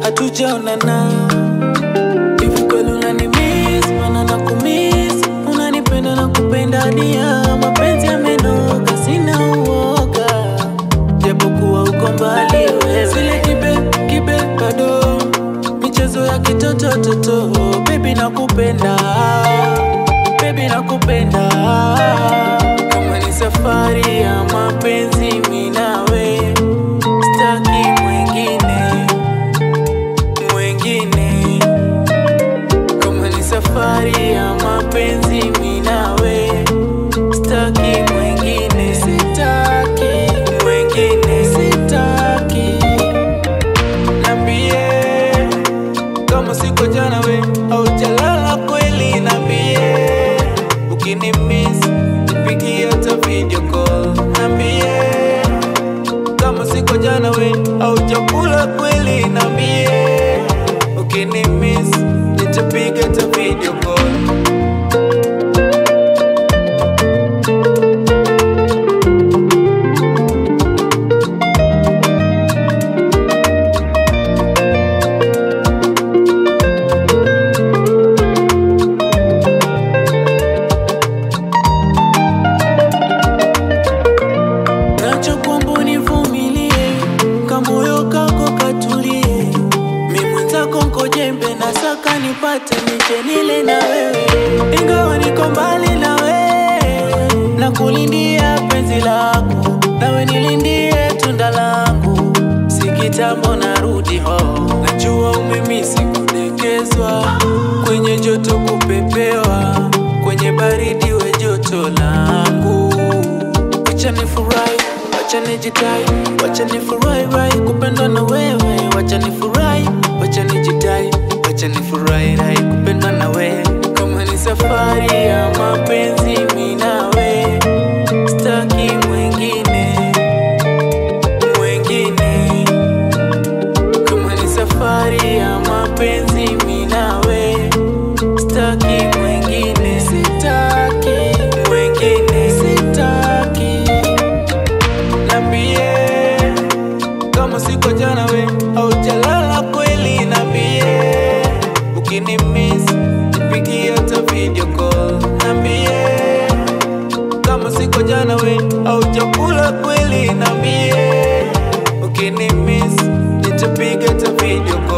hatujaonana. Hivi kweli unanimiss, maana nakumiss. Unanipenda na kupenda nia. Mapenzi yamenoga, sina uoga, japokuwa uko mbali wewe. Sile kibe bado, michezo ya kitoto toto. Baby nakupenda, baby nakupenda. Kama ni safari ya mapenzi mimi nawe, sitaki mwingine. Kama ni safari ya mapenzi mimi nawe, sitaki mwingine. Sitaki mwingine, sitaki. Niambie kama siko jana we au jalala kweli. Niambie ukinimiss nipigie hata video call. Niambie kama siko jana we au chakula kweli. Niambie ukinimiss nitapiga hata video call. Nasaka nipate niche nile na wewe, ingawa niko mbali na wewe. Na kulindia penzi lako, nawe nilindie tunda langu. Si kitambo narudi ho, najua umemisi kudekezwa. Kwenye joto kupepewa, kwenye baridi we joto langu. Wacha nifurahi, wacha nijitai, wacha nifurahi kupendwa na wewe. Wacha nifurahi, wacha nijitai, wacha nifurahi kupendwa na wewe. Kama ni safari ya mapenzi mimi nawe, sitaki mwingine. Kama ni safari ya mapenzi mimi nawe, sitaki mwingine. Sitaki mwingine, sitaki. Niambie kama siko jana we au jalala kweli. Niambie ukinimiss nipigie hata video call. Niambie kama siko jana we au chakula kweli. Niambie ukinimiss nitapiga hata video call.